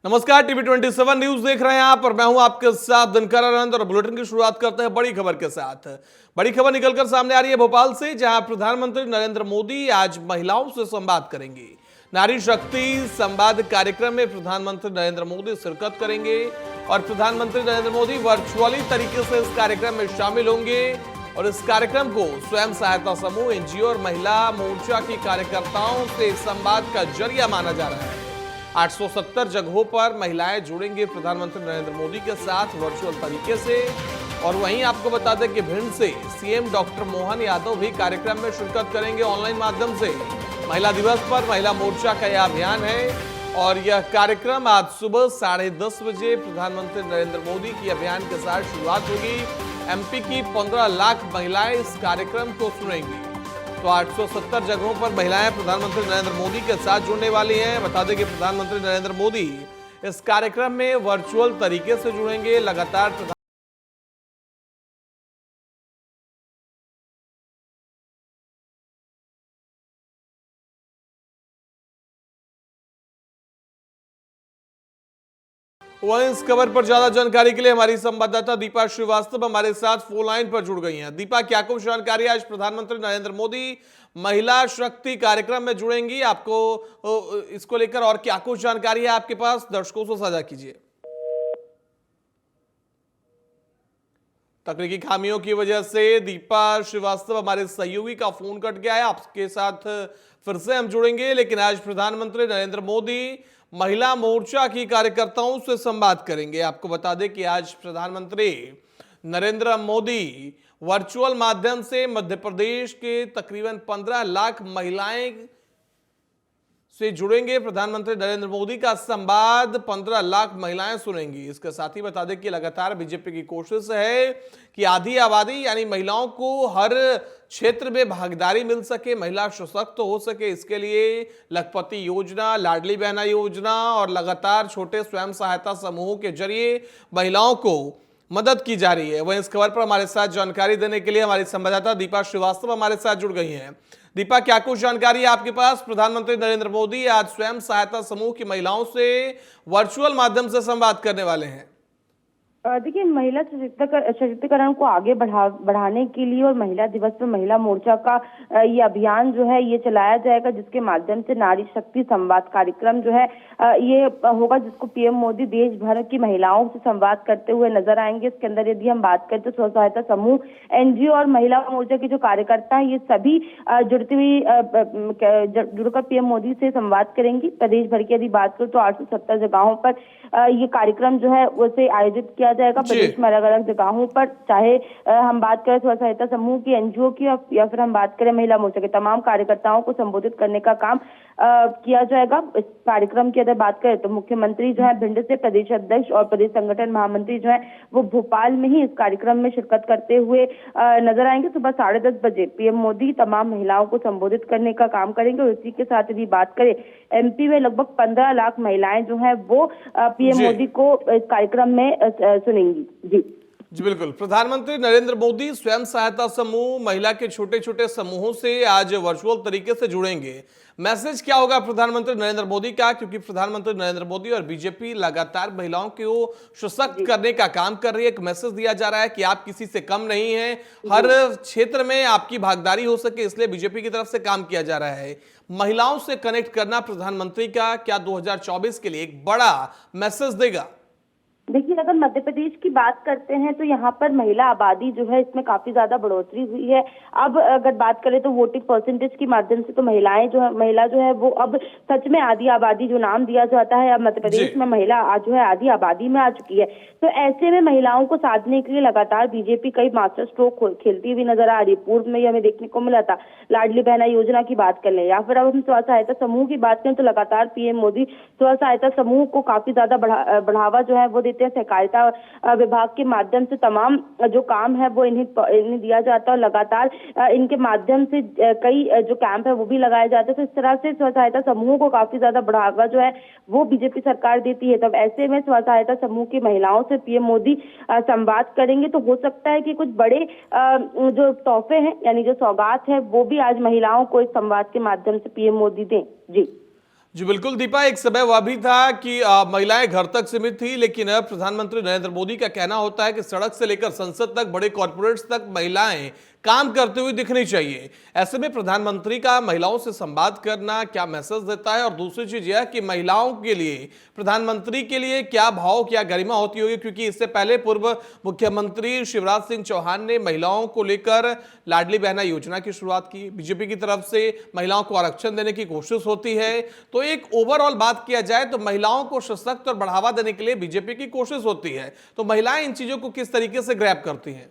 नमस्कार, TV 27 news देख रहे हैं आप और मैं हूं आपके साथ दिनकर आनंद। और बुलेटिन की शुरुआत करते हैं बड़ी खबर के साथ। बड़ी खबर निकलकर सामने आ रही है भोपाल से, जहां प्रधानमंत्री नरेंद्र मोदी आज महिलाओं से संवाद करेंगे। नारी शक्ति संवाद कार्यक्रम में प्रधानमंत्री नरेंद्र मोदी शिरकत करेंगे और प्रधानमंत्री नरेंद्र मोदी वर्चुअली तरीके से इस कार्यक्रम में शामिल होंगे। और इस कार्यक्रम को स्वयं सहायता समूह, एनजीओ और महिला मोर्चा की कार्यकर्ताओं से संवाद का जरिया माना जा रहा है। 870 जगहों पर महिलाएं जुड़ेंगे प्रधानमंत्री नरेंद्र मोदी के साथ वर्चुअल तरीके से। और वहीं आपको बता दें कि भिंड से सीएम डॉक्टर मोहन यादव भी कार्यक्रम में शिरकत करेंगे ऑनलाइन माध्यम से। महिला दिवस पर महिला मोर्चा का यह अभियान है और यह कार्यक्रम आज सुबह 10:30 बजे प्रधानमंत्री नरेंद्र मोदी की अभियान के साथ शुरुआत होगी। एमपी की 15 लाख महिलाएं इस कार्यक्रम को सुनेंगी। तो 870 जगहों पर महिलाएं प्रधानमंत्री नरेंद्र मोदी के साथ जुड़ने वाली हैं। बता दें कि प्रधानमंत्री नरेंद्र मोदी इस कार्यक्रम में वर्चुअल तरीके से जुड़ेंगे। लगातार वहीं इस खबर पर ज्यादा जानकारी के लिए हमारी संवाददाता दीपा श्रीवास्तव हमारे साथ फोन लाइन पर जुड़ गई हैं। दीपा, क्या कुछ जानकारी आज प्रधानमंत्री नरेंद्र मोदी महिला शक्ति कार्यक्रम में जुड़ेंगी, आपको इसको लेकर और क्या कुछ जानकारी है आपके पास, दर्शकों से साझा कीजिए। तकनीकी खामियों की वजह से दीपा श्रीवास्तव हमारे सहयोगी का फोन कट गया है। आपके साथ फिर से हम जुड़ेंगे, लेकिन आज प्रधानमंत्री नरेंद्र मोदी महिला मोर्चा की कार्यकर्ताओं से संवाद करेंगे। आपको बता दें कि आज प्रधानमंत्री नरेंद्र मोदी वर्चुअल माध्यम से मध्य प्रदेश के तकरीबन 15 लाख महिलाएं से जुड़ेंगे। प्रधानमंत्री नरेंद्र मोदी का संवाद 15 लाख महिलाएं सुनेंगी। इसके साथ ही बता दें कि लगातार बीजेपी की कोशिश है कि आधी आबादी यानी महिलाओं को हर क्षेत्र में भागीदारी मिल सके, महिला सशक्त हो सके। इसके लिए लखपति योजना, लाडली बहना योजना और लगातार छोटे स्वयं सहायता समूहों के जरिए महिलाओं को मदद की जा रही है। वहीं इस खबर पर हमारे साथ जानकारी देने के लिए हमारी संवाददाता दीपा श्रीवास्तव हमारे साथ जुड़ गई हैं। दीपा, क्या कुछ जानकारी है आपके पास? प्रधानमंत्री नरेंद्र मोदी आज स्वयं सहायता समूह की महिलाओं से वर्चुअल माध्यम से संवाद करने वाले हैं। देखिए, महिला सशक्तिकरण को आगे बढ़ाने के लिए और महिला दिवस पर महिला मोर्चा का ये अभियान जो है ये चलाया जाएगा, जिसके माध्यम से नारी शक्ति संवाद कार्यक्रम जो है ये होगा, जिसको पीएम मोदी देश भर की महिलाओं से संवाद करते हुए नजर आएंगे। इसके अंदर यदि हम बात करें तो स्व सहायता समूह, एनजीओ और महिला मोर्चा के जो कार्यकर्ता हैं ये सभी जुड़कर पीएम मोदी से संवाद करेंगी। प्रदेश भर की यदि बात करें तो 870 जगहों पर ये कार्यक्रम जो है उसे आयोजित किया जाएगा। प्रदेश में अलग अलग जगहों पर, चाहे हम बात करें स्व सहायता समूह की, एनजीओ की या फिर हम बात करें महिला मोर्चा के, तमाम कार्यकर्ताओं को संबोधित करने का काम किया जाएगा। इस कार्यक्रम की अगर बात करें तो मुख्यमंत्री जो है भिंड से, प्रदेश अध्यक्ष और प्रदेश संगठन महामंत्री जो है वो भोपाल में ही इस कार्यक्रम में शिरकत करते हुए नजर आएंगे। सुबह 10:30 बजे पीएम मोदी तमाम महिलाओं को संबोधित करने का काम करेंगे। और इसी के साथ यदि बात करें, एमपी में लगभग 15 लाख महिलाएं जो है वो पीएम मोदी को इस कार्यक्रम में सुनेंगी। जी बिल्कुल। प्रधानमंत्री नरेंद्र मोदी स्वयं सहायता समूह, महिला के छोटे छोटे समूहों से आज वर्चुअल तरीके से जुड़ेंगे। मैसेज क्या होगा प्रधानमंत्री नरेंद्र मोदी का? क्योंकि प्रधानमंत्री नरेंद्र मोदी और बीजेपी लगातार महिलाओं को सशक्त करने का काम कर रही है। एक मैसेज दिया जा रहा है कि आप किसी से कम नहीं हैं, हर क्षेत्र में आपकी भागीदारी हो सके, इसलिए बीजेपी की तरफ से काम किया जा रहा है। महिलाओं से कनेक्ट करना प्रधानमंत्री का क्या 2024 के लिए एक बड़ा मैसेज देगा? देखिए, अगर मध्य प्रदेश की बात करते हैं तो यहाँ पर महिला आबादी जो है इसमें काफी ज्यादा बढ़ोतरी हुई है। अब अगर बात करें तो वोटिंग परसेंटेज के माध्यम से तो महिला जो है वो अब सच में आधी आबादी जो नाम दिया जाता है, अब मध्य प्रदेश में महिला आज जो है आधी आबादी में आ चुकी है। तो ऐसे में महिलाओं को साधने के लिए लगातार बीजेपी कई मास्टर स्ट्रोक खेलती हुई नजर आ रही है। पूर्व में हमें देखने को मिला था, लाडली बहना योजना की बात कर लें या फिर अब हम स्व सहायता समूह की बात करें तो लगातार पीएम मोदी स्व सहायता समूह को काफी ज्यादा बढ़ावा जो है वो देते हैं। सहकारिता विभाग के माध्यम से तमाम जो काम है वो इन्हें दिया जाता है और लगातार इनके माध्यम से कई जो कैंप है वो भी लगाए जाते हैं। तो इस तरह से स्व सहायता समूह को काफी ज्यादा बढ़ावा जो है वो बीजेपी सरकार देती है। तब ऐसे में स्व सहायता समूह की महिलाओं से पीएम मोदी संवाद करेंगे तो हो सकता है कि कुछ बड़े जो तोहफे हैं यानी जो सौगात है वो भी आज महिलाओं को इस संवाद के माध्यम से पीएम मोदी दें। जी जी बिल्कुल दीपा, एक समय वह भी था कि महिलाएं घर तक सीमित थी, लेकिन अब प्रधानमंत्री नरेंद्र मोदी का कहना होता है कि सड़क से लेकर संसद तक, बड़े कॉर्पोरेट्स तक महिलाएं काम करते हुए दिखनी चाहिए। ऐसे में प्रधानमंत्री का महिलाओं से संवाद करना क्या मैसेज देता है, और दूसरी चीज यह कि महिलाओं के लिए, प्रधानमंत्री के लिए क्या भाव, क्या गरिमा होती होगी, क्योंकि इससे पहले पूर्व मुख्यमंत्री शिवराज सिंह चौहान ने महिलाओं को लेकर लाडली बहना योजना की शुरुआत की। बीजेपी की तरफ से महिलाओं को आरक्षण देने की कोशिश होती है। तो एक ओवरऑल बात किया जाए तो महिलाओं को सशक्त और बढ़ावा देने के लिए बीजेपी की कोशिश होती है। तो महिलाएं इन चीजों को किस तरीके से ग्रैब करती हैं?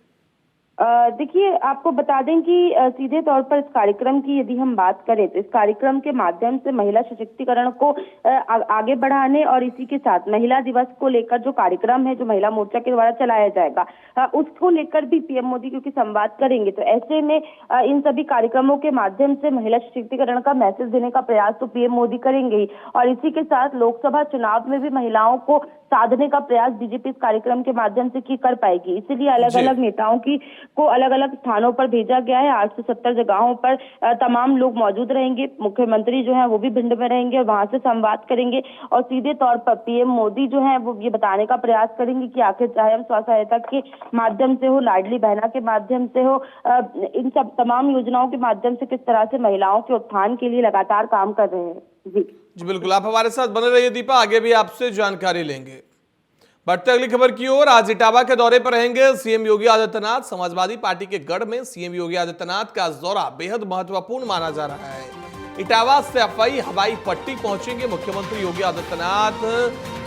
देखिए, आपको बता दें कि सीधे तौर पर इस कार्यक्रम की यदि हम बात करें तो इस कार्यक्रम के माध्यम से महिला सशक्तिकरण को आगे बढ़ाने और इसी के साथ महिला दिवस को लेकर जो कार्यक्रम है, जो महिला मोर्चा के द्वारा चलाया जाएगा, उसको लेकर भी पीएम मोदी क्योंकि संवाद करेंगे, तो ऐसे में इन सभी कार्यक्रमों के माध्यम से महिला सशक्तिकरण का मैसेज देने का प्रयास तो पीएम मोदी करेंगे ही, और इसी के साथ लोकसभा चुनाव में भी महिलाओं को साधने का प्रयास बीजेपी इस कार्यक्रम के माध्यम से की कर पाएगी। इसीलिए अलग अलग नेताओं को अलग अलग स्थानों पर भेजा गया है। 870 जगहों पर तमाम लोग मौजूद रहेंगे। मुख्यमंत्री जो है वो भी भिंड में रहेंगे और वहां से संवाद करेंगे, और सीधे तौर पर पीएम मोदी जो है वो ये बताने का प्रयास करेंगे कि आखिर चाहे हम स्व सहायता के माध्यम से हो, लाडली बहना के माध्यम से हो, इन सब तमाम योजनाओं के माध्यम से किस तरह से महिलाओं के उत्थान के लिए लगातार काम कर रहे हैं। जी बिल्कुल, आप हमारे साथ बने रहिए दीपा, आगे भी आपसे जानकारी लेंगे। बढ़ते अगली खबर की ओर। आज इटावा के दौरे पर रहेंगे सीएम योगी आदित्यनाथ। समाजवादी पार्टी के गढ़ में सीएम योगी आदित्यनाथ का दौरा बेहद महत्वपूर्ण माना जा रहा है। इटावा सैफई हवाई पट्टी पहुंचेंगे मुख्यमंत्री योगी आदित्यनाथ।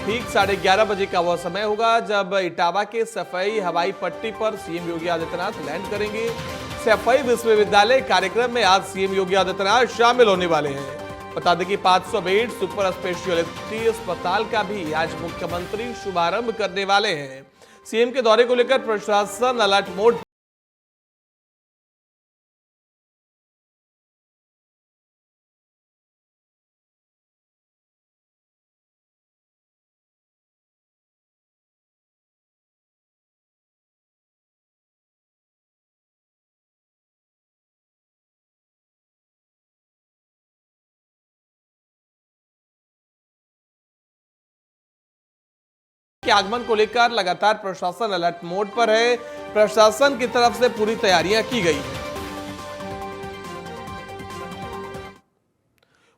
ठीक 11:30 बजे का वह समय होगा जब इटावा के सैफई हवाई पट्टी पर सीएम योगी आदित्यनाथ लैंड करेंगे। सैफई विश्वविद्यालय कार्यक्रम में आज सीएम योगी आदित्यनाथ शामिल होने वाले हैं। बता दें कि 500 बेड सुपर स्पेशलिटी अस्पताल का भी आज मुख्यमंत्री शुभारंभ करने वाले हैं। सीएम के दौरे को लेकर प्रशासन अलर्ट मोड के आगमन को लेकर लगातार प्रशासन अलर्ट मोड पर है। प्रशासन की तरफ से पूरी तैयारियां की गई हैं।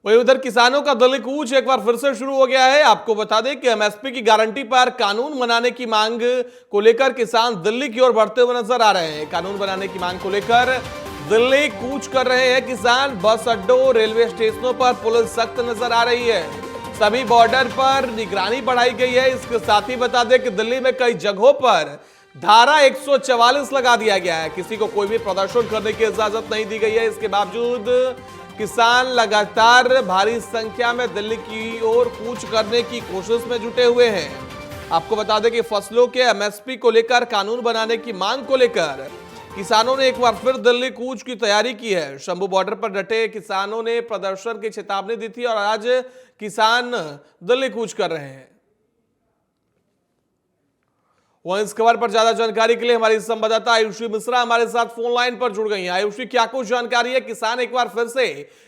वहीं उधर किसानों का दिल्ली कूच एक बार फिर से शुरू हो गया है। आपको बता दें कि एमएसपी की गारंटी पर कानून बनाने की मांग को लेकर किसान दिल्ली की ओर बढ़ते हुए नजर आ रहे हैं। कानून बनाने की मांग को लेकर दिल्ली कूच कर रहे हैं किसान। बस अड्डों, रेलवे स्टेशनों पर पुलिस सख्त नजर आ रही है। सभी बॉर्डर पर निगरानी बढ़ाई गई है। इसके साथ ही बता दें कि दिल्ली में कई जगहों पर धारा 144 लगा दिया गया है। किसी को कोई भी प्रदर्शन करने की इजाजत नहीं दी गई है। इसके बावजूद किसान लगातार भारी संख्या में दिल्ली की ओर कूच करने की कोशिश में जुटे हुए हैं। आपको बता दें कि फसलों के एमएसपी को लेकर कानून बनाने की मांग को लेकर किसानों ने एक बार फिर दिल्ली कूच की तैयारी की है। शंभू बॉर्डर पर डटे किसानों ने प्रदर्शन की चेतावनी दी थी और आज किसान दिल्ली कूच कर रहे हैं। वहीं इस खबर पर ज्यादा जानकारी के लिए हमारी संवाददाता आयुषी मिश्रा हमारे साथ फोन लाइन पर जुड़ गई हैं। आयुषी, क्या कुछ जानकारी है? किसान एक बार फिर से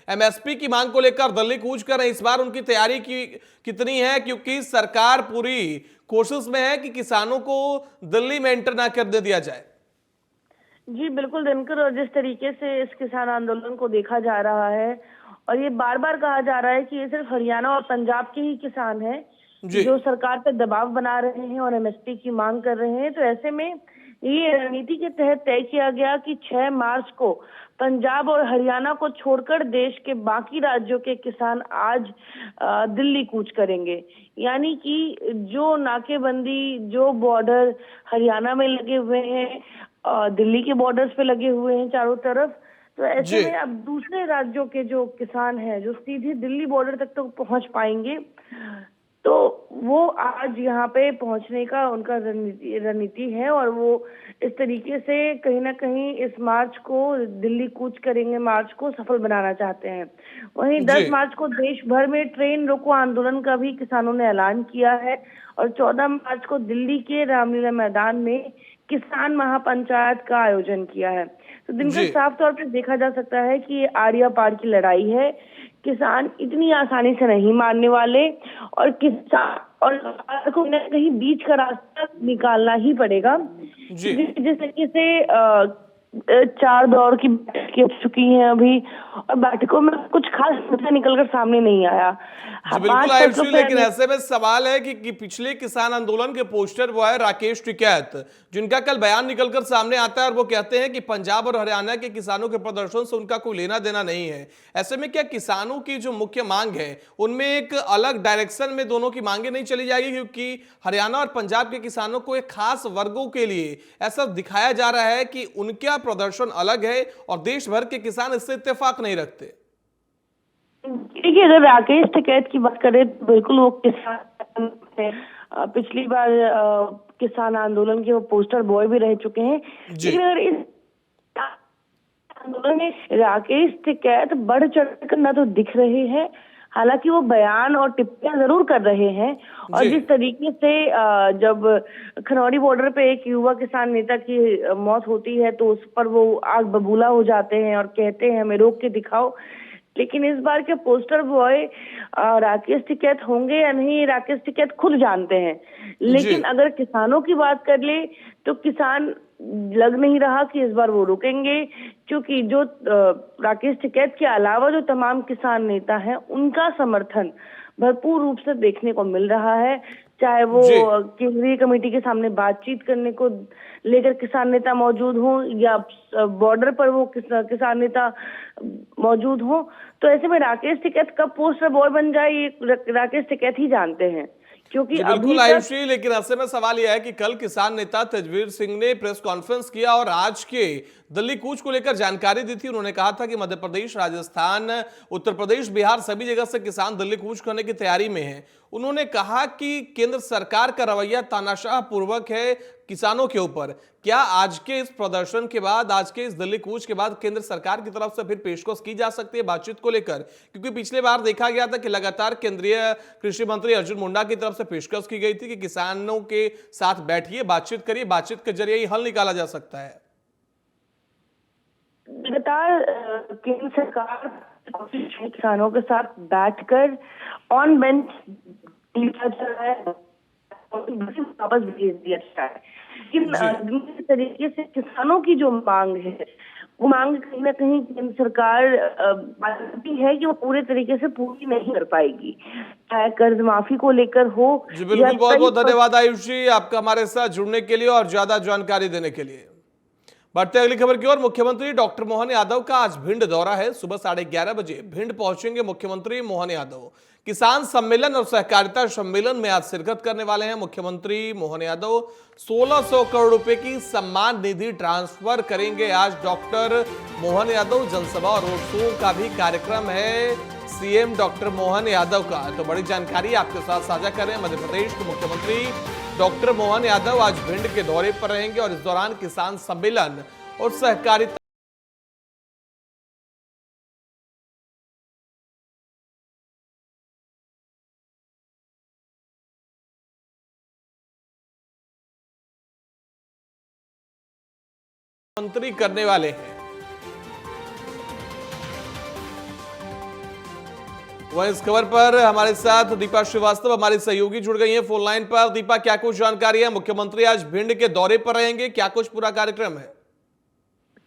एमएसपी की मांग को लेकर दिल्ली कूच कर रहे हैं। इस बार उनकी तैयारी कितनी है, क्योंकि सरकार पूरी कोशिश में है कि किसानों को दिल्ली में एंटर ना करने दिया जाए। जी बिल्कुल दिनकर, और जिस तरीके से इस किसान आंदोलन को देखा जा रहा है और ये बार बार कहा जा रहा है कि ये सिर्फ हरियाणा और पंजाब के ही किसान हैं जो सरकार पर दबाव बना रहे हैं और एमएसपी की मांग कर रहे हैं, तो ऐसे में ये रणनीति के तहत तय किया गया कि 6 मार्च को पंजाब और हरियाणा को छोड़कर देश के बाकी राज्यों के किसान आज दिल्ली कूच करेंगे। यानी कि जो नाकेबंदी, जो बॉर्डर हरियाणा में लगे हुए हैं, दिल्ली के बॉर्डर्स पे लगे हुए हैं चारों तरफ, तो ऐसे में अब दूसरे राज्यों के जो किसान हैं जो सीधे दिल्ली बॉर्डर तक तो पहुंच पाएंगे, तो वो आज यहाँ पे पहुंचने का उनका रणनीति है और वो इस तरीके से कहीं ना कहीं इस मार्च को, दिल्ली कूच करेंगे मार्च को सफल बनाना चाहते हैं। वहीं 10 मार्च को देश भर में ट्रेन रोको आंदोलन का भी किसानों ने ऐलान किया है और 14 मार्च को दिल्ली के रामलीला मैदान में किसान महापंचायत का आयोजन किया है। तो दिनकर जी साफ तौर पर देखा जा सकता है कि ये आड़िया पार की लड़ाई है। किसान इतनी आसानी से नहीं मानने वाले, और किसान और सरकार को कहीं ना कहीं बीच का रास्ता निकालना ही पड़ेगा। जी जिस तरीके से 4 दौर की बैठकें हो चुकी हैं अभी, और बैठकों में कुछ खास मुद्दा निकलकर सामने नहीं आया। जी 5 बिल्कुल फसलों आयुषी, पर लेकिन ऐसे में सवाल है कि पिछले किसान आंदोलन के पोस्टर वो है राकेश टिकैत, जिनका कल बयान निकलकर सामने आता है और वो कहते हैं कि पंजाब और हरियाणा के किसानों के प्रदर्शन से उनका कोई लेना देना नहीं है। ऐसे में क्या किसानों की जो मुख्य मांग है उनमें एक अलग डायरेक्शन में दोनों की मांगे नहीं चली जाएगी, क्योंकि हरियाणा और पंजाब के किसानों को एक खास वर्गों के लिए ऐसा दिखाया जा रहा है कि उनका प्रदर्शन अलग है और देश भर के किसान इससे इत्तेफाक नहीं रखते। देखिए, अगर राकेश टिकैत की बात करें तो बिल्कुल वो किसान है। पिछली बार किसान आंदोलन के वो पोस्टर बॉय भी रह चुके हैं। जी लेकिन अगर इस आंदोलन में राकेश टिकैत बढ़ चढ़कर न तो दिख रहे हैं, हालांकि वो बयान और टिप्पणियां जरूर कर रहे हैं। और जी जिस तरीके से जब खनौरी बॉर्डर पे एक युवा किसान नेता की मौत होती है तो उस पर वो आग बबूला हो जाते हैं और कहते हैं हमें रोक के दिखाओ। लेकिन इस बार के पोस्टर बॉय राकेश टिकैत होंगे या नहीं, राकेश टिकैत खुद जानते हैं। लेकिन जी अगर किसानों की बात कर ले तो किसान लग नहीं रहा कि इस बार वो रुकेंगे, क्योंकि जो राकेश टिकैत के अलावा जो तमाम किसान नेता हैं उनका समर्थन भरपूर रूप से देखने को मिल रहा है। चाहे वो जी केंद्रीय कमेटी के सामने बातचीत करने को लेकर किसान नेता मौजूद हो, या बॉर्डर पर वो किसान नेता मौजूद हो। तो ऐसे में राकेश टिकैत कब पोस्टर बॉय बन जाए ये राकेश टिकैत ही जानते हैं, क्योंकि जी अभी बिल्कुल तक आयुषी, लेकिन ऐसे में सवाल यह है कि कल किसान नेता तेजवीर सिंह ने प्रेस कॉन्फ्रेंस किया और आज के दिल्ली कूच को लेकर जानकारी दी थी। उन्होंने कहा था कि मध्य प्रदेश, राजस्थान, उत्तर प्रदेश, बिहार सभी जगह से किसान दिल्ली कूच करने की तैयारी में हैं। उन्होंने कहा कि केंद्र सरकार का रवैया तानाशाह पूर्वक है किसानों के ऊपर। क्या आज के इस प्रदर्शन के बाद, आज के इस दिल्ली कूच के बाद केंद्र सरकार की तरफ से फिर पेशकश की जा सकती है बातचीत को लेकर? क्योंकि पिछले बार देखा गया था कि लगातार केंद्रीय कृषि मंत्री अर्जुन मुंडा की तरफ से पेशकश की गई थी कि किसानों के साथ बैठिए, बातचीत करिए, बातचीत के जरिए ही हल निकाला जा सकता है। लगातार केंद्र सरकार किसानों के साथ बैठकर ऑन बेंच वापस भेज दिया जाता है। लेकिन जिस तरीके से किसानों की जो मांग है, वो मांग कहीं ना कहीं केंद्र सरकार भी है कि वो पूरे तरीके से पूरी नहीं कर पाएगी, चाहे कर्ज माफी को लेकर हो। जी बिल्कुल, बहुत बहुत धन्यवाद आयुषी आपका हमारे साथ जुड़ने के लिए और ज्यादा जानकारी देने के लिए। बढ़ते अगली खबर की ओर। मुख्यमंत्री डॉक्टर मोहन यादव का आज भिंड दौरा है। सुबह 11:30 बजे भिंड पहुंचेंगे मुख्यमंत्री मोहन यादव। किसान सम्मेलन और सहकारिता सम्मेलन में आज शिरकत करने वाले हैं मुख्यमंत्री मोहन यादव। 1600 करोड़ रुपए की सम्मान निधि ट्रांसफर करेंगे आज डॉक्टर मोहन यादव। जनसभा और रोड शो का भी कार्यक्रम है सीएम डॉक्टर मोहन यादव का। तो बड़ी जानकारी आपके साथ साझा करें। मध्य प्रदेश के मुख्यमंत्री डॉक्टर मोहन यादव आज भिंड के दौरे पर रहेंगे और इस दौरान किसान सम्मेलन और सहकारिता मंत्री करने वाले हैं। वहीं इस खबर पर हमारे साथ दीपा श्रीवास्तव हमारी सहयोगी जुड़ गई हैं फोन लाइन पर। दीपा, क्या कुछ जानकारी है? मुख्यमंत्री आज भिंड के दौरे पर रहेंगे, क्या कुछ पूरा कार्यक्रम है?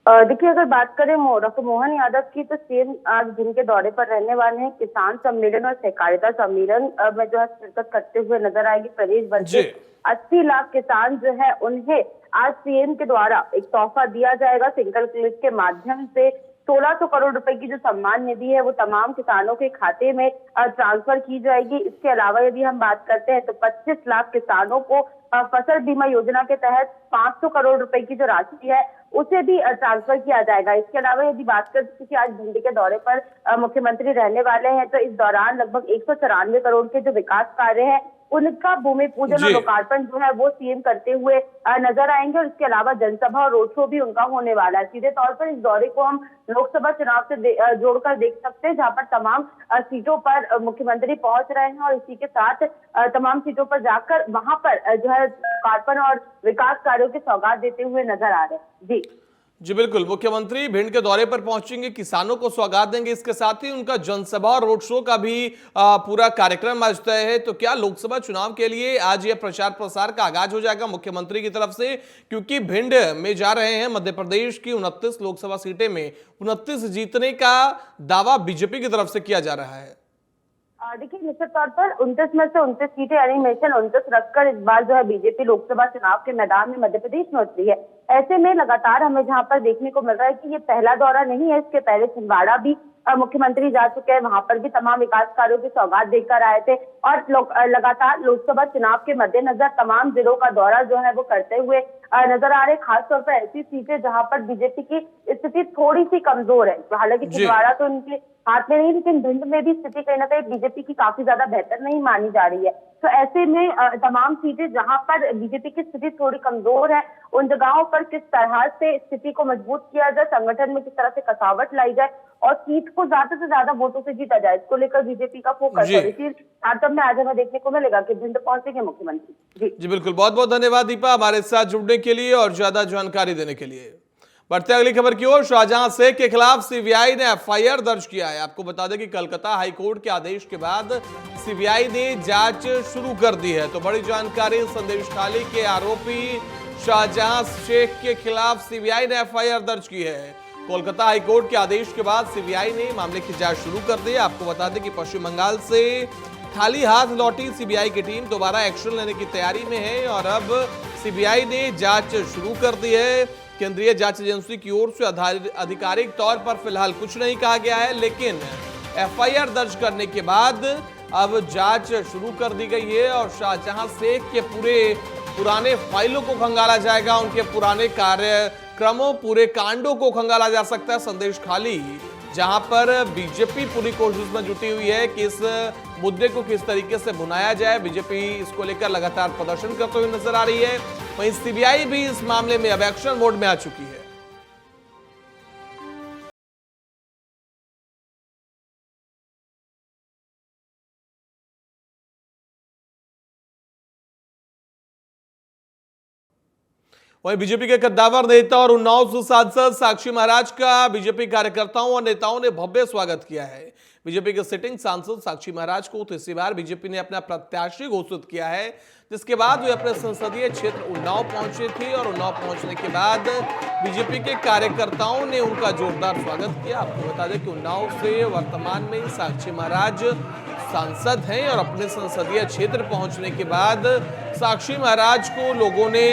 देखिए, अगर बात करें डॉक्टर मोहन यादव की तो सीएम आज भिंड के दौरे पर रहने वाले हैं। किसान सम्मेलन और सहकारिता सम्मेलन में जो है शिरकत करते हुए नजर आएगी। प्रदेश भर के 80 लाख किसान जो है उन्हें आज सीएम के द्वारा एक तोहफा दिया जाएगा। सिंगल क्लिक के माध्यम से 1600 करोड़ रुपए की जो सम्मान निधि है वो तमाम किसानों के खाते में ट्रांसफर की जाएगी। इसके अलावा यदि हम बात करते हैं तो 25 लाख किसानों को फसल बीमा योजना के तहत 500 करोड़ रुपए की जो राशि है उसे भी ट्रांसफर किया जाएगा। इसके अलावा यदि बात करें क्योंकि आज भिंड के दौरे पर मुख्यमंत्री रहने वाले हैं तो इस दौरान लगभग 194 करोड़ के जो विकास कार्य हैं उनका भूमि पूजन और लोकार्पण जो है वो सीएम करते हुए नजर आएंगे। और इसके अलावा जनसभा और रोड शो भी उनका होने वाला है। सीधे तौर पर इस दौरे को हम लोकसभा चुनाव से जोड़कर देख सकते हैं, जहां पर तमाम सीटों पर मुख्यमंत्री पहुंच रहे हैं और इसी के साथ तमाम सीटों पर जाकर वहां पर जो है लोकार्पण और विकास कार्यों की सौगात देते हुए नजर आ रहे हैं। जी बिल्कुल, मुख्यमंत्री भिंड के दौरे पर पहुंचेंगे, किसानों को सौगात देंगे, इसके साथ ही उनका जनसभा और रोड शो का भी पूरा कार्यक्रम आज तय है। तो क्या लोकसभा चुनाव के लिए आज यह प्रचार प्रसार का आगाज हो जाएगा मुख्यमंत्री की तरफ से? क्योंकि भिंड में जा रहे हैं, मध्य प्रदेश की 29 लोकसभा सीटें में 29 जीतने का दावा बीजेपी की तरफ से किया जा रहा है। देखिए, निश्चित तौर पर 29 में से 29 सीटें यानी मिशन 29 रखकर इस बार जो है बीजेपी लोकसभा चुनाव के मैदान में मध्य प्रदेश में उतरी है। ऐसे में लगातार हमें जहां पर देखने को मिल रहा है कि ये पहला दौरा नहीं है, इसके पहले छिंदवाड़ा भी मुख्यमंत्री जा चुके हैं, वहां पर भी तमाम विकास कार्यों की सौगात देकर आए थे और लगातार लोकसभा चुनाव के मद्देनजर तमाम जिलों का दौरा जो है वो करते हुए नजर आ रहे। खासतौर पर ऐसी सीटें जहां पर बीजेपी की स्थिति थोड़ी सी कमजोर है, हालांकि छिंदवाड़ा तो उनके हाथ में नहीं, लेकिन भिंड में भी स्थिति कहीं ना कहीं बीजेपी की काफी ज्यादा बेहतर नहीं मानी जा रही है। तो ऐसे में तमाम सीटें जहां पर बीजेपी की स्थिति थोड़ी कमजोर है, उन जगहों पर किस तरह से स्थिति को मजबूत किया जाए, संगठन में किस तरह से कसावट लाई जाए और सीट को ज्यादा से ज्यादा वोटों से जीता जाए, इसको लेकर बीजेपी का फोकस है। इसी तारतम्य में आज हमें देखने को मिलेगा कि भिंड पहुंचेंगे मुख्यमंत्री। जी बिल्कुल, बहुत बहुत धन्यवाद दीपा हमारे साथ जुड़ने के लिए और ज्यादा जानकारी देने के लिए। बढ़ते अगली खबर की ओर। शाहजहां शेख के खिलाफ सीबीआई ने एफआईआर दर्ज किया है। आपको बता दें कि कलकत्ता हाईकोर्ट के आदेश के बाद सीबीआई ने जांच शुरू कर दी है। तो बड़ी जानकारी, संदेशखाली के आरोपी शाहजहां शेख के खिलाफ सीबीआई ने एफआईआर दर्ज की है। कोलकाता हाईकोर्ट के आदेश के बाद सीबीआई ने मामले की जांच शुरू कर दी। आपको बता दें कि पश्चिम बंगाल से खाली हाथ लौटी सीबीआई की टीम दोबारा एक्शन लेने की तैयारी में है और अब सीबीआई ने जांच शुरू कर दी है। केंद्रीय जांच एजेंसी की ओर से आधिकारिक तौर पर फिलहाल कुछ नहीं कहा गया है, लेकिन एफआईआर दर्ज करने के बाद अब जांच शुरू कर दी गई है और शाहजहां शेख के पुराने फाइलों को खंगाला जाएगा, उनके पुराने कार्यक्रमों, पूरे कांडों को खंगाला जा सकता है। संदेशखाली जहां पर बीजेपी पूरी कोशिश में जुटी हुई है कि इस मुद्दे को किस तरीके से भुनाया जाए, बीजेपी इसको लेकर लगातार प्रदर्शन करते हुए नजर आ रही है। वहीं सीबीआई भी इस मामले में अब एक्शन मोड में आ चुकी है। वहीं बीजेपी के कद्दावर नेता और उन्नाव सांसद साक्षी महाराज का बीजेपी कार्यकर्ताओं और नेताओं ने भव्य स्वागत किया है। बीजेपी के सिटिंग सांसद साक्षी महाराज को तीसरी बार बीजेपी ने अपना प्रत्याशी घोषित किया है, जिसके बाद वे अपने संसदीय क्षेत्र उन्नाव पहुंचे थे और उन्नाव पहुंचने के बाद बीजेपी के कार्यकर्ताओं ने उनका जोरदार स्वागत किया। आपको बता दें कि उन्नाव से वर्तमान में साक्षी महाराज सांसद हैं और अपने संसदीय क्षेत्र पहुंचने के बाद साक्षी महाराज को लोगों ने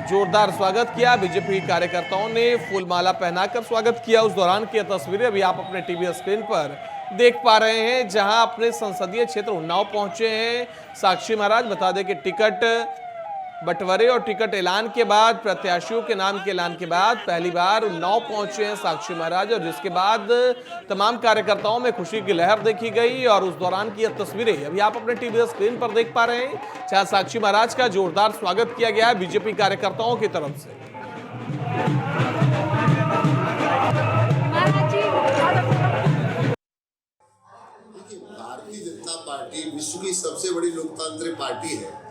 जोरदार स्वागत किया। बीजेपी कार्यकर्ताओं ने फूलमाला पहनाकर स्वागत किया। उस दौरान की तस्वीरें अभी आप अपने टीवी स्क्रीन पर देख पा रहे हैं, जहां अपने संसदीय क्षेत्र उन्नाव पहुंचे हैं साक्षी महाराज। बता दें कि टिकट बंटवारे और टिकट ऐलान के बाद, प्रत्याशियों के नाम के ऐलान के बाद पहली बार उन्नाव पहुंचे हैं साक्षी महाराज और जिसके बाद तमाम कार्यकर्ताओं में खुशी की लहर देखी गई। और उस दौरान की यह तस्वीरें अभी आप अपने टीवी स्क्रीन पर देख पा रहे हैं, जहां साक्षी महाराज का जोरदार स्वागत किया गया है बीजेपी कार्यकर्ताओं की तरफ से। भारतीय जनता पार्टी विश्व की सबसे बड़ी लोकतांत्रिक पार्टी है।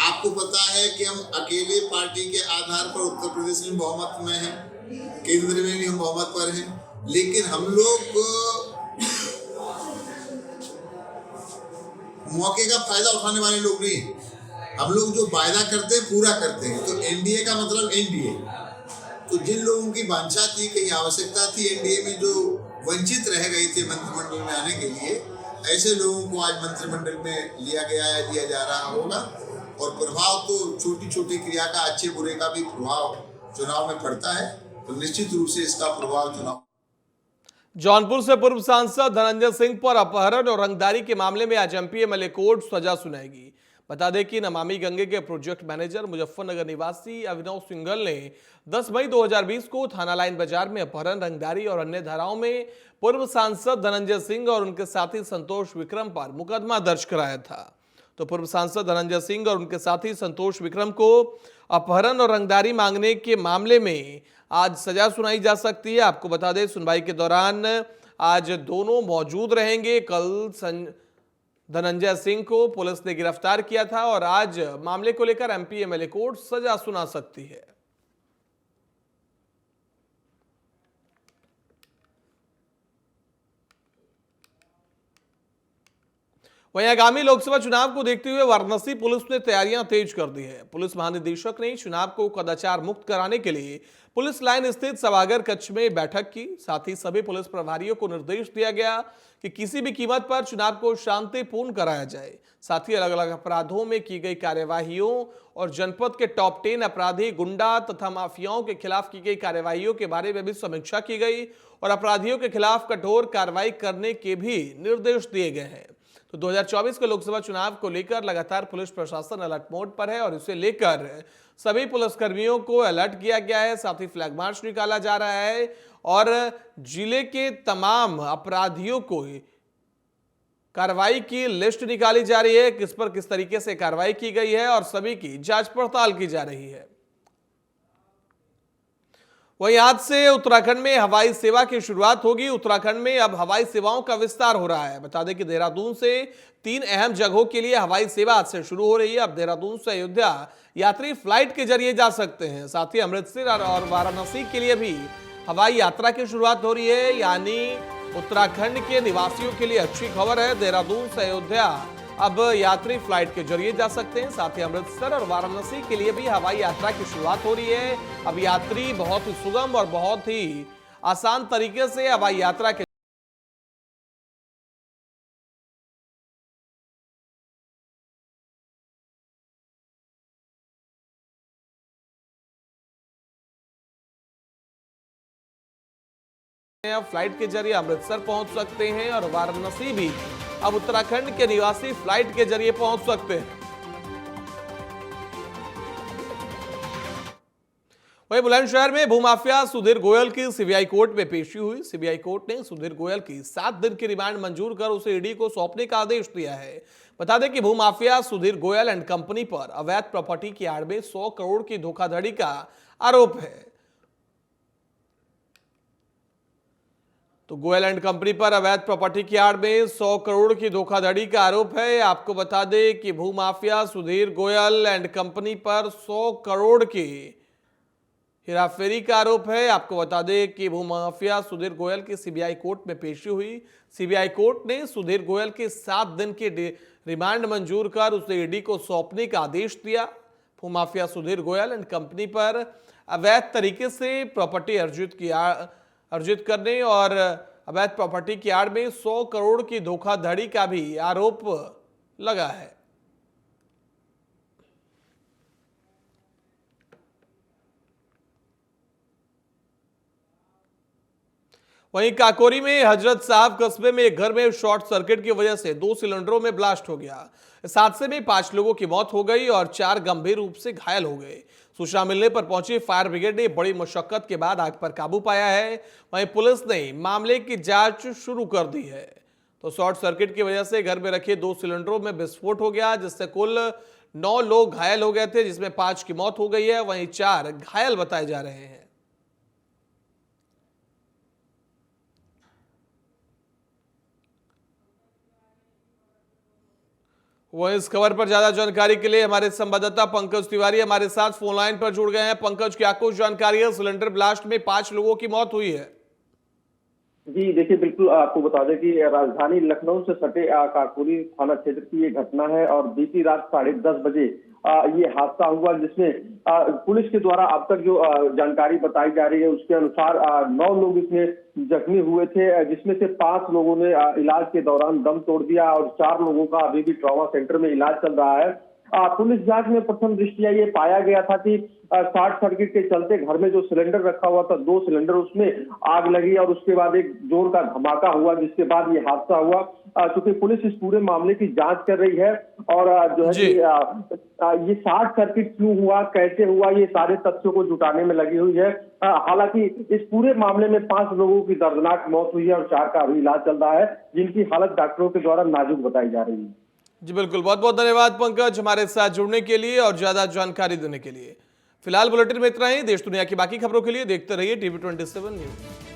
आपको पता है कि हम अकेले पार्टी के आधार पर उत्तर प्रदेश में बहुमत में हैं, केंद्र में भी हम बहुमत पर हैं, लेकिन हम लोग मौके का फायदा उठाने वाले लोग नहीं हैं। हम लोग जो वायदा करते हैं पूरा करते हैं। तो एनडीए का मतलब एनडीए। तो जिन लोगों की वांछा थी, कहीं आवश्यकता थी एनडीए में, जो वंचित रह गए थे मंत्रिमंडल में आने के लिए, ऐसे लोगों को आज मंत्रिमंडल में लिया गया है, लिया जा रहा होगा। और प्रभाव तो छोटी छोटी क्रिया का, अच्छे बुरे का भी प्रभाव चुनाव में पड़ता है। तो निश्चित रूप से इसका प्रभाव चुनाव। जौनपुर से पूर्व सांसद धनंजय सिंह पर अपहरण और रंगदारी के मामले में आज एमपी एमएलए कोर्ट सजा सुनाएगी। बता दें कि नमामि गंगे के प्रोजेक्ट मैनेजर मुजफ्फरनगर निवासी अभिनव सिंघल ने 10 मई 2020 को थाना लाइन बाजार में अपहरण, रंगदारी और अन्य धाराओं में पूर्व सांसद धनंजय सिंह और उनके साथी संतोष विक्रम पर मुकदमा दर्ज कराया था। तो पूर्व सांसद धनंजय सिंह और उनके साथी संतोष विक्रम को अपहरण और रंगदारी मांगने के मामले में आज सजा सुनाई जा सकती है। आपको बता दें, सुनवाई के दौरान आज दोनों मौजूद रहेंगे। कल धनंजय सिंह को पुलिस ने गिरफ्तार किया था और आज मामले को लेकर एमपी एमएलए कोर्ट सजा सुना सकती है। वहीं आगामी लोकसभा चुनाव को देखते हुए वाराणसी पुलिस ने तैयारियां तेज कर दी है। पुलिस महानिदेशक ने चुनाव को कदाचार मुक्त कराने के लिए पुलिस लाइन स्थित सभागार कक्ष में बैठक की। साथ ही सभी पुलिस प्रभारियों को निर्देश दिया गया कि किसी भी कीमत पर चुनाव को शांतिपूर्ण कराया जाए। साथ ही अलग अलग अपराधों में की गई कार्यवाहियों और जनपद के टॉप 10 अपराधी, गुंडा तथा माफियाओं के खिलाफ की गई कार्यवाहियों के बारे में भी समीक्षा की गई और अपराधियों के खिलाफ कठोर कार्रवाई करने के भी निर्देश दिए गए हैं। तो 2024 के लोकसभा चुनाव को लेकर लगातार पुलिस प्रशासन अलर्ट मोड पर है और इसे लेकर सभी पुलिसकर्मियों को अलर्ट किया गया है। साथ ही फ्लैग मार्च निकाला जा रहा है और जिले के तमाम अपराधियों को कार्रवाई की लिस्ट निकाली जा रही है, किस पर किस तरीके से कार्रवाई की गई है और सभी की जांच पड़ताल की जा रही है। वहीं आज से उत्तराखंड में हवाई सेवा की शुरुआत होगी। उत्तराखंड में अब हवाई सेवाओं का विस्तार हो रहा है। बता दें कि देहरादून से 3 अहम जगहों के लिए हवाई सेवा आज से शुरू हो रही है। अब देहरादून से अयोध्या यात्री फ्लाइट के जरिए जा सकते हैं। साथ ही अमृतसर और वाराणसी के लिए भी हवाई यात्रा की शुरुआत हो रही है। यानी उत्तराखंड के निवासियों के लिए अच्छी खबर है। देहरादून से अयोध्या अब यात्री फ्लाइट के जरिए जा सकते हैं। साथ ही अमृतसर और वाराणसी के लिए भी हवाई यात्रा की शुरुआत हो रही है। अब यात्री बहुत ही सुगम और बहुत ही आसान तरीके से हवाई यात्रा के फ्लाइट के जरिए अमृतसर पहुंच सकते हैं और वाराणसी भी अब उत्तराखंड के निवासी फ्लाइट के जरिए पहुंच सकते हैं। वहीं बुलंदशहर में भूमाफिया सुधीर गोयल की सीबीआई कोर्ट में पेशी हुई। सीबीआई कोर्ट ने सुधीर गोयल की 7 दिन की रिमांड मंजूर कर उसे ईडी को सौंपने का आदेश दिया है। बता दें कि भूमाफिया सुधीर गोयल एंड कंपनी पर अवैध प्रॉपर्टी की आड़ में 100 करोड़ की धोखाधड़ी का आरोप है। तो गोयल एंड कंपनी पर अवैध प्रॉपर्टी की आड़ में 100 करोड़ की धोखाधड़ी का आरोप है। आपको बता दें कि भूमाफिया सुधीर गोयल एंड कंपनी पर 100 करोड़ की हेराफेरी का आरोप है। आपको बता दें कि भूमाफिया सुधीर गोयल की सीबीआई कोर्ट में पेशी हुई। सीबीआई कोर्ट ने सुधीर गोयल के 7 दिन की रिमांड मंजूर कर उसे ईडी को सौंपने का आदेश दिया। भूमाफिया सुधीर गोयल एंड कंपनी पर अवैध तरीके से प्रॉपर्टी अर्जित करने और अवैध प्रॉपर्टी की आड़ में 100 करोड़ की धोखाधड़ी का भी आरोप लगा है। वहीं काकोरी में हजरत साहब कस्बे में एक घर में शॉर्ट सर्किट की वजह से 2 सिलेंडरों में ब्लास्ट हो गया। इस हादसे में 5 लोगों की मौत हो गई और 4 गंभीर रूप से घायल हो गए। सूचना मिलने पर पहुंची फायर ब्रिगेड ने बड़ी मशक्कत के बाद आग पर काबू पाया है। वहीं पुलिस ने मामले की जांच शुरू कर दी है। तो शॉर्ट सर्किट की वजह से घर में रखे 2 सिलेंडरों में विस्फोट हो गया, जिससे कुल 9 लोग घायल हो गए थे, जिसमें 5 की मौत हो गई है। वहीं 4 घायल बताए जा रहे हैं। वहीं इस खबर पर ज्यादा जानकारी के लिए हमारे संवाददाता पंकज तिवारी हमारे साथ फोन लाइन पर जुड़ गए हैं। पंकज, क्या कुछ जानकारी है? सिलेंडर ब्लास्ट में 5 लोगों की मौत हुई है। जी देखिए, बिल्कुल आपको बता दें कि राजधानी लखनऊ से सटे काकोरी थाना क्षेत्र की ये घटना है और बीती रात 10:30 बजे ये हादसा हुआ, जिसमें पुलिस के द्वारा अब तक जो जानकारी बताई जा रही है उसके अनुसार 9 लोग इसमें जख्मी हुए थे, जिसमें से 5 लोगों ने इलाज के दौरान दम तोड़ दिया और 4 लोगों का अभी भी ट्रॉमा सेंटर में इलाज चल रहा है। पुलिस जांच में प्रथम दृष्टिया ये पाया गया था कि शॉर्ट सर्किट के चलते घर में जो सिलेंडर रखा हुआ था 2 सिलेंडर, उसमें आग लगी और उसके बाद एक जोर का धमाका हुआ, जिसके बाद ये हादसा हुआ। क्योंकि पुलिस इस पूरे मामले की जांच कर रही है और जो है कि ये शॉर्ट सर्किट क्यों हुआ, कैसे हुआ, ये सारे तथ्यों को जुटाने में लगी हुई है। हालांकि इस पूरे मामले में 5 लोगों की दर्दनाक मौत हुई है और 4 का अभी इलाज चल रहा है, जिनकी हालत डॉक्टरों के द्वारा नाजुक बताई जा रही है। जी बिल्कुल, बहुत बहुत धन्यवाद पंकज हमारे साथ जुड़ने के लिए और ज्यादा जानकारी देने के लिए। फिलहाल बुलेटिन में इतना ही। देश दुनिया की बाकी खबरों के लिए देखते रहिए TV 27 न्यूज।